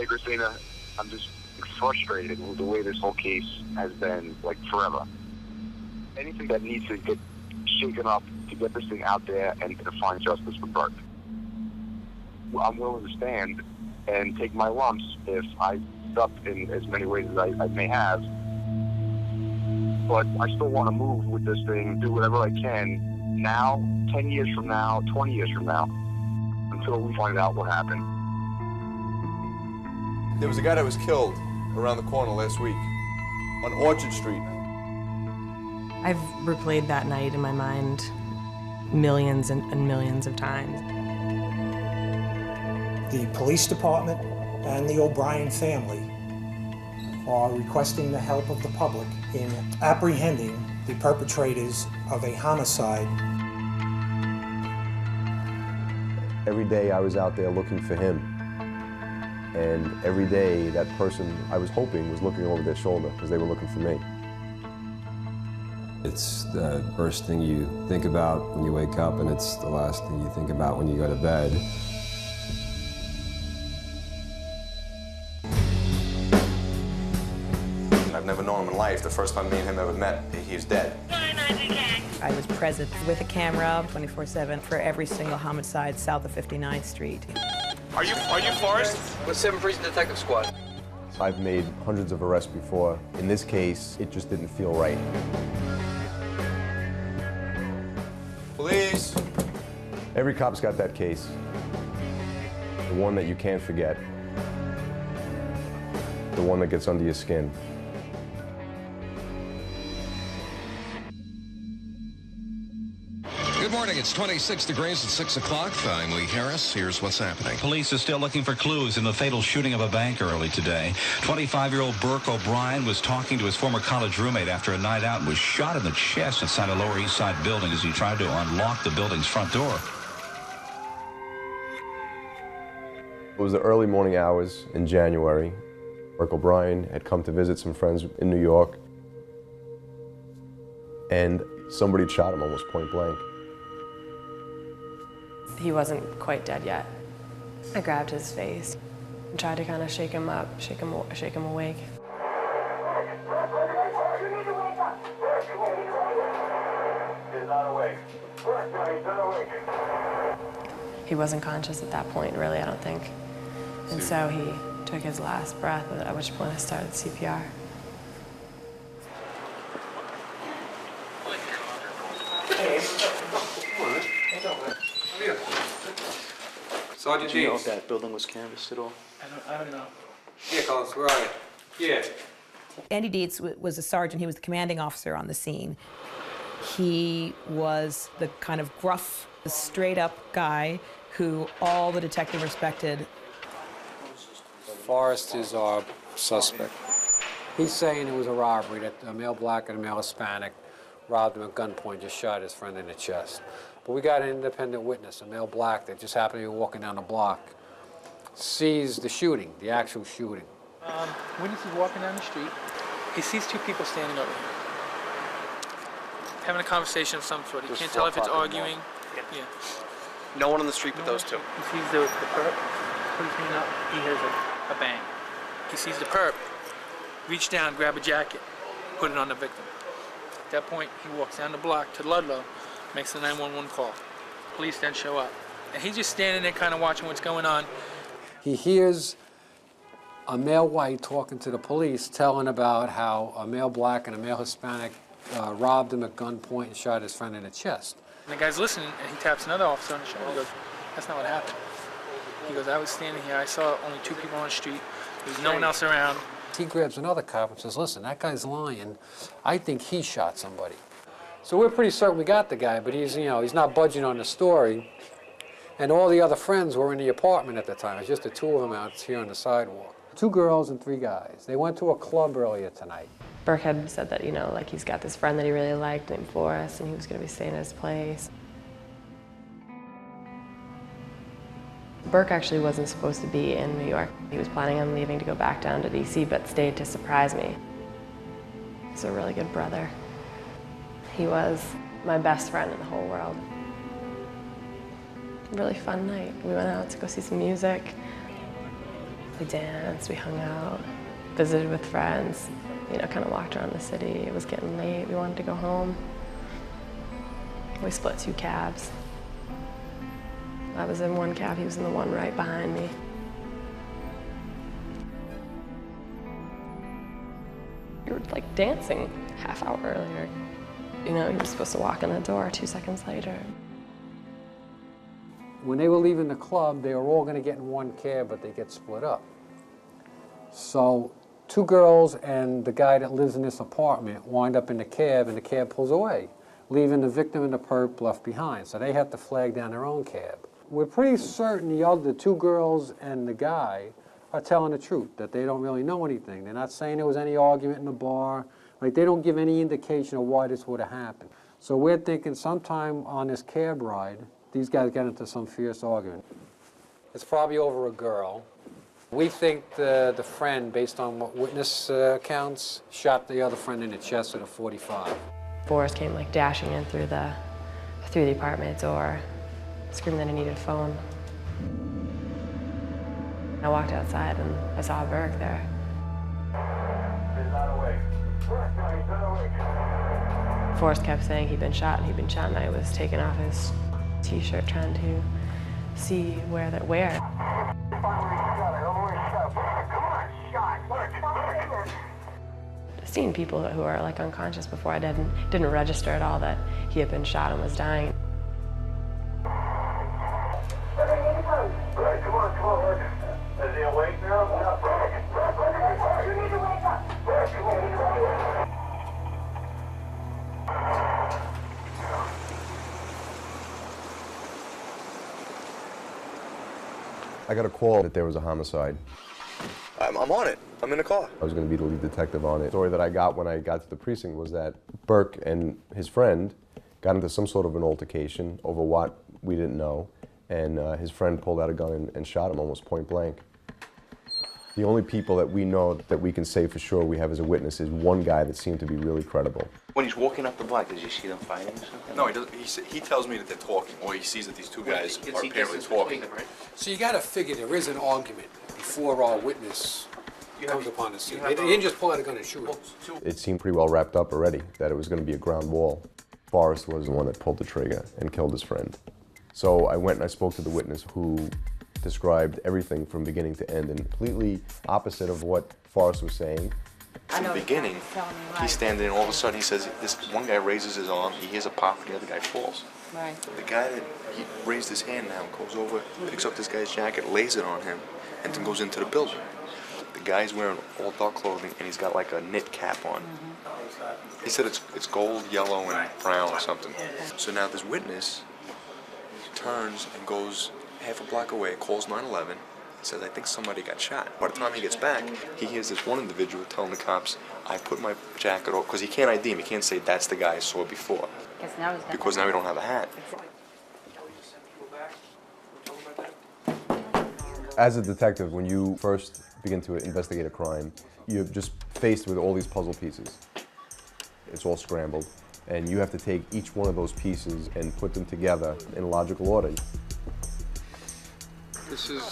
Hey, Christina, I'm just frustrated with the way this whole case has been, like, forever. Anything that needs to get shaken up to get this thing out there and to find justice for Burke. I'm willing to stand and take my lumps if I up in as many ways as I may have. But I still want to move with this thing, do whatever I can now, 10 years from now, 20 years from now, until we find out what happened. There was a guy that was killed around the corner last week on Orchard Street. I've replayed that night in my mind millions and millions of times. The police department and the O'Brien family are requesting the help of the public in apprehending the perpetrators of a homicide. Every day I was out there looking for him. And every day that person I was hoping was looking over their shoulder because they were looking for me. It's the first thing you think about when you wake up, and it's the last thing you think about when you go to bed. I've never known him in life. The first time me and him ever met, he was dead. I was present with a camera 24/7 for every single homicide south of 59th Street. Are you Forrest? With 7th Precinct Detective Squad. I've made hundreds of arrests before. In this case, it just didn't feel right. Police! Every cop's got that case. The one that you can't forget. The one that gets under your skin. Good morning. It's 26 degrees at 6 o'clock. I'm Lee Harris. Here's what's happening. Police are still looking for clues in the fatal shooting of a bank early today. 25-year-old Burke O'Brien was talking to his former college roommate after a night out and was shot in the chest inside a Lower East Side building as he tried to unlock the building's front door. It was the early morning hours in January. Burke O'Brien had come to visit some friends in New York, and somebody shot him almost point blank. He wasn't quite dead yet. I grabbed his face and tried to kind of shake him up, shake him awake. He's not awake. He's not awake. He wasn't conscious at that point, really, I don't think. And so he took his last breath, at which point I started CPR. Sergeant Do you know if James. that building was canvassed at all? I don't know. Yeah, Collins, where are you? Yeah. Andy Dietz was a sergeant. He was the commanding officer on the scene. He was the kind of gruff, straight-up guy who all the detective respected. Forrest is our suspect. He's saying it was a robbery, that a male black and a male Hispanic robbed him at gunpoint, just shot his friend in the chest. But we got an independent witness, a male black that just happened to be walking down the block, sees the shooting, the actual shooting. Witness is walking down the street. He sees two people standing over here, having a conversation of some sort. He can't tell if it's arguing. Yeah. No one on the street but those two. He sees the perp, put his hand up, he hears a bang. He sees the perp, reach down, grab a jacket, put it on the victim. At that point, he walks down the block to Ludlow, makes the 911 call. Police then show up. And he's just standing there kind of watching what's going on. He hears a male white talking to the police, telling about how a male black and a male Hispanic robbed him at gunpoint and shot his friend in the chest. And the guy's listening, and he taps another officer on the shoulder. He goes, "That's not what happened." He goes, "I was standing here. I saw only two people on the street. There was no one else around." He grabs another cop and says, "Listen, that guy's lying. I think he shot somebody." So we're pretty certain we got the guy, but he's not budging on the story. And all the other friends were in the apartment at the time. It's just the two of them out here on the sidewalk. 2 girls and 3 guys. They went to a club earlier tonight. Burke had said that, like he's got this friend that he really liked named Forrest, and he was going to be staying at his place. Burke actually wasn't supposed to be in New York. He was planning on leaving to go back down to DC, but stayed to surprise me. He's a really good brother. He was my best friend in the whole world. Really fun night. We went out to go see some music. We danced, we hung out, visited with friends, you know, kind of walked around the city. It was getting late, we wanted to go home. We split 2 cabs. I was in one cab, he was in the one right behind me. We were like dancing half hour earlier. You know, he was supposed to walk in the door 2 seconds later. When they were leaving the club, they were all going to get in one cab, but they get split up. So 2 girls and the guy that lives in this apartment wind up in the cab, and the cab pulls away, leaving the victim and the perp left behind. So they have to flag down their own cab. We're pretty certain the 2 girls and the guy are telling the truth, that they don't really know anything. They're not saying there was any argument in the bar. Like, they don't give any indication of why this would have happened. So we're thinking sometime on this cab ride, these guys got into some fierce argument. It's probably over a girl. We think the friend, based on what witness accounts, shot the other friend in the chest with a .45. Forrest came like dashing in through the apartment door, screaming that he needed a phone. I walked outside and I saw Burke there. He's not awake. He's not awake. Forrest kept saying he'd been shot and he'd been shot, and I was taking off his t-shirt trying to see where. Seeing people who are like unconscious before, I didn't register at all that he had been shot and was dying. Right, come on. Is he awake now? You need to wake up. I got a call that there was a homicide. I'm on it. I'm in the car. I was going to be the lead detective on it. The story that I got when I got to the precinct was that Burke and his friend got into some sort of an altercation over what we didn't know, and his friend pulled out a gun and shot him almost point blank. The only people that we know that we can say for sure we have as a witness is one guy that seemed to be really credible. When he's walking up the block, did you see them fighting or something? No, he doesn't. He tells me that they're talking, or he sees that these 2 guys are apparently talking. So you got to figure there is an argument before our witness comes upon the scene. They didn't just pull out a gun and shoot him. It seemed pretty well wrapped up already, that it was going to be a ground wall. Forrest was the one that pulled the trigger and killed his friend. So I went and I spoke to the witness, who described everything from beginning to end, and completely opposite of what Forrest was saying. From the beginning, he's standing and all of a sudden he says, this one guy raises his arm, he hears a pop, and the other guy falls. Right. The guy that he raised his hand now goes over, picks up this guy's jacket, lays it on him, and then goes into the building. The guy's wearing all dark clothing, and he's got like a knit cap on. He said it's gold, yellow, and brown or something. So now this witness turns and goes half a block away, calls 911, says, I think somebody got shot. By the time he gets back, he hears this one individual telling the cops, I put my jacket off, because he can't ID him. He can't say that's the guy I saw before, because now we don't have a hat. As a detective, when you first begin to investigate a crime, you're just faced with all these puzzle pieces. It's all scrambled, and you have to take each one of those pieces and put them together in logical order. This is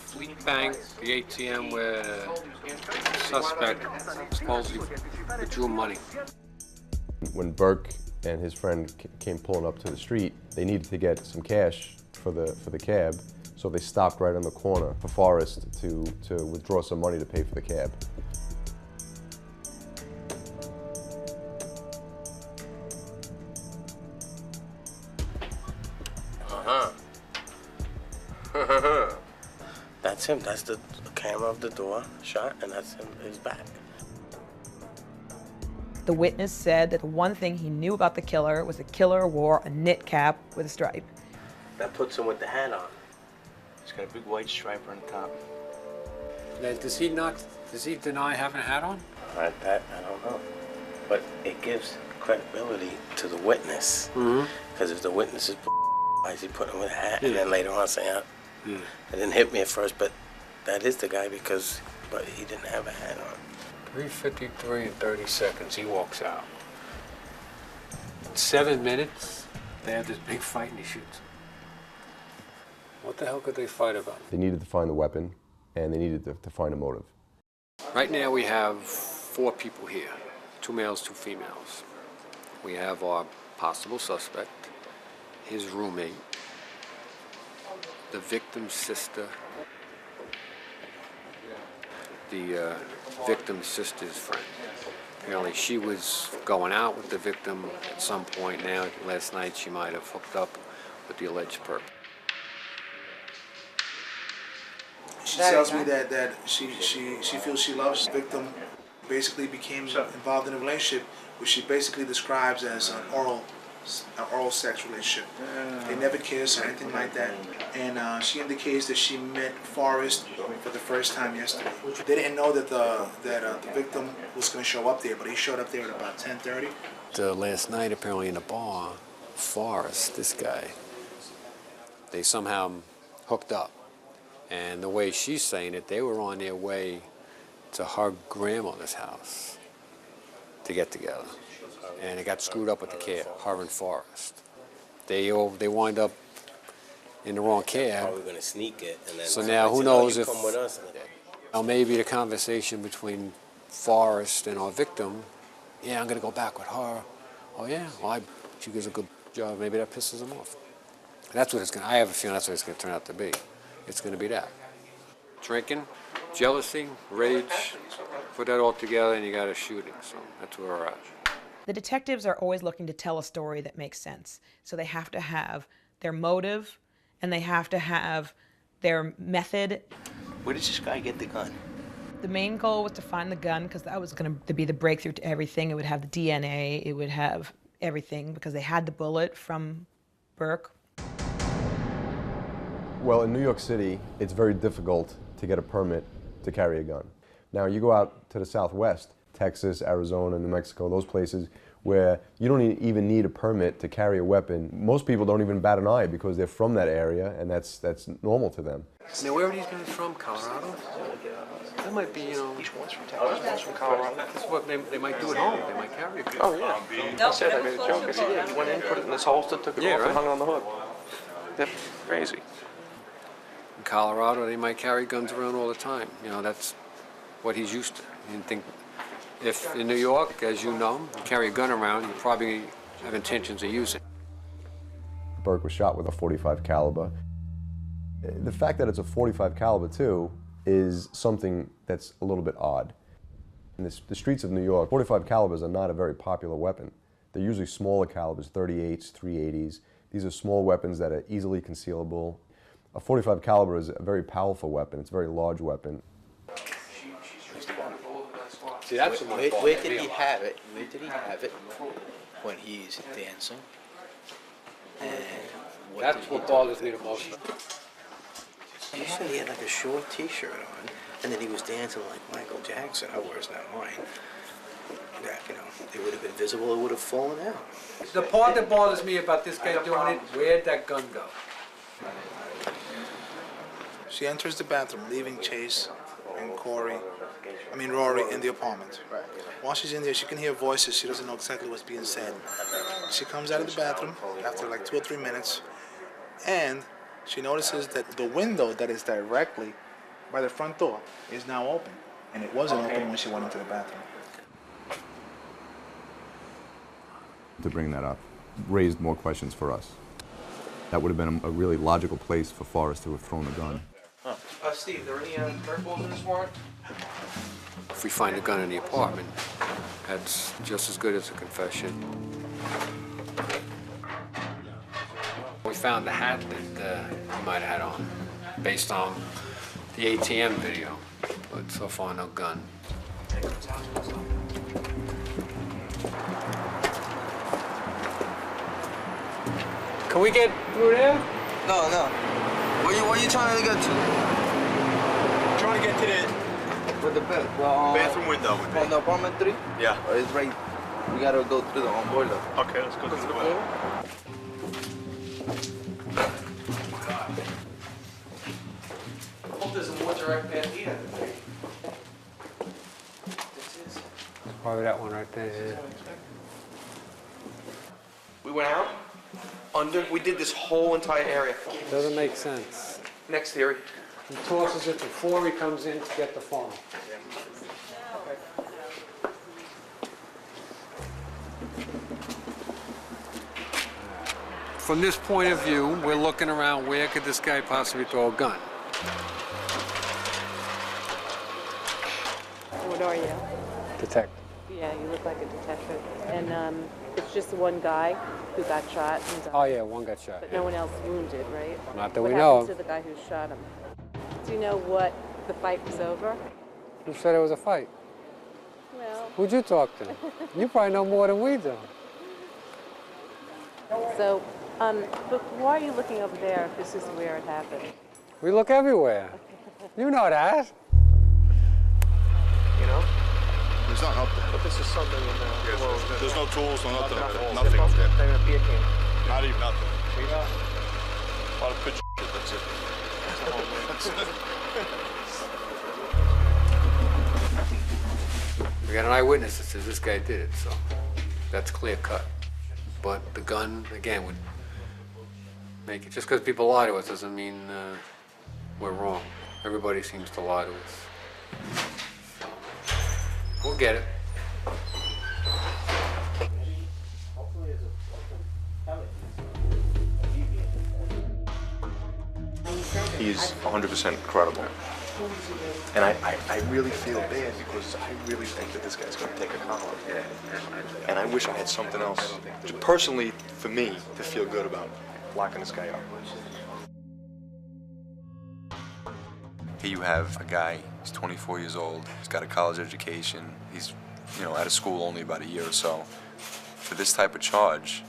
Fleet Bank, the ATM where the suspect supposedly withdrew money. When Burke and his friend came pulling up to the street, they needed to get some cash for the cab, so they stopped right on the corner for Forrest to withdraw some money to pay for the cab. That's him. That's the camera of the door shot, and that's him, his back. The witness said that the one thing he knew about the killer was the killer wore a knit cap with a stripe. That puts him with the hat on. He's got a big white stripe on the top. Now, does he deny having a hat on? That I don't know. But it gives credibility to the witness. Because if the witness is why is he putting him with a hat and then later on saying, it didn't hit me at first, but that is the guy but he didn't have a hat on. 3:53 and 30 seconds, he walks out. In 7 minutes, they have this big fight and he shoots. What the hell could they fight about? They needed to find the weapon, and they needed to find a motive. Right now we have 4 people here, 2 males, 2 females. We have our possible suspect, his roommate, the victim's sister, the victim's sister's friend. Apparently she was going out with the victim at some point now. Last night she might have hooked up with the alleged perp. She tells me that she feels she loves the victim, basically became involved in a relationship which she basically describes as an oral sex relationship. They never kiss or anything like that. And she indicates that she met Forrest for the first time yesterday. They didn't know that the victim was going to show up there, but he showed up there at about 10:30. Last night, apparently in the bar, Forrest, this guy, they somehow hooked up. And the way she's saying it, they were on their way to her grandmother's house to get together. And it got screwed up with the cab, her and Forrest. They wind up in the wrong cab. Probably going to sneak it. And then so now who knows if, come with us. Now maybe the conversation between Forrest and our victim, yeah, I'm going to go back with her. Oh yeah, well, she does a good job. Maybe that pisses him off. That's what it's going to, I have a feeling that's what it's going to turn out to be. It's going to be that. Drinking, jealousy, rage, put that all together and you got a shooting. So that's where we're at. The detectives are always looking to tell a story that makes sense. So they have to have their motive and they have to have their method. Where did this guy get the gun? The main goal was to find the gun because that was going to be the breakthrough to everything. It would have the DNA, it would have everything because they had the bullet from Burke. Well, in New York City, it's very difficult to get a permit to carry a gun. Now, you go out to the Southwest, Texas, Arizona, New Mexico, those places where you don't even need a permit to carry a weapon. Most people don't even bat an eye because they're from that area and that's normal to them. Now, where are these guys from? Colorado? That might be, Each one's from Texas, one's from Colorado. That's what they might do at home. They might carry a gun. Oh, yeah. I said, I made a joke. I said, yeah, he went in, put it in this holster, took it off, and hung it on the hook. They're crazy. In Colorado, they might carry guns around all the time. That's what he's used to. You think if in New York, as you know, you carry a gun around, you probably have intentions of using it. Burke was shot with a .45 caliber. The fact that it's a .45 caliber too is something that's a little bit odd. In the streets of New York, .45 calibers are not a very popular weapon. They're usually smaller calibers, 38s, 380s. These are small weapons that are easily concealable. A .45 caliber is a very powerful weapon. It's a very large weapon. See, that's where did he have it? Where did he have it when he's dancing? And that's what bothers me the most. You said he had like a short T-shirt on, and then he was dancing like Michael Jackson. Oh, where's that line? That, it would have been visible. It would have fallen out. The part that bothers me about this guy doing it, where'd that gun go? She enters the bathroom, leaving Chase and Rory in the apartment. While she's in there, she can hear voices. She doesn't know exactly what's being said. She comes out of the bathroom after like 2 or 3 minutes, and she notices that the window that is directly by the front door is now open, and it wasn't open when she went into the bathroom. To bring that up raised more questions for us. That would have been a really logical place for Forrest to have thrown the gun. Steve, are there any curveballs in this warrant? If we find a gun in the apartment, that's just as good as a confession. We found the hat that he might have had on, based on the ATM video, but so far no gun. Can we get through there? No. Where you trying to get to? I'm trying to get to With the bathroom window. On the apartment 3? Yeah. It's right. We gotta go through the boiler. Okay, let's go through the boiler. I hope there's a more direct path here. Probably that one right there. Yeah. We went out. We did this whole entire area. Doesn't make sense. Next theory. He tosses it before he comes in to get the phone. From this point of view, we're looking around, where could this guy possibly throw a gun? What are you? Detective. Yeah, you look like a detective. And it's just one guy who got shot. Oh yeah, one got shot. But yeah. no one else wounded, right? Not that what we know happened to the guy who shot him? Do you know what the fight was over? Who said it was a fight? Well... Who'd you talk to? You probably know more than we do. So, but why are you looking over there if this is where it happened? We look everywhere. You know that. You know? There's nothing up there. But this is something in there. Yes, there's no tools, no nothing up there. Nothing up there. Not even nothing. A lot of pitch shit, that's it. We got an eyewitness that says this guy did it, so that's clear cut. But the gun, again, would make it, just because people lie to us doesn't mean we're wrong. Everybody seems to lie to us. We'll get it. He's 100% credible. And I really feel bad because I really think that this guy's going to take a collar. And I wish I had something else, personally, for me, to feel good about locking this guy up. Here you have a guy, he's 24 years old, he's got a college education, he's, you know, out of school only about a year or so. For this type of charge,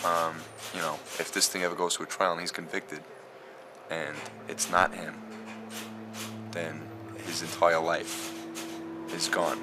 you know, if this thing ever goes to a trial and he's convicted, and it's not him, then his entire life is gone.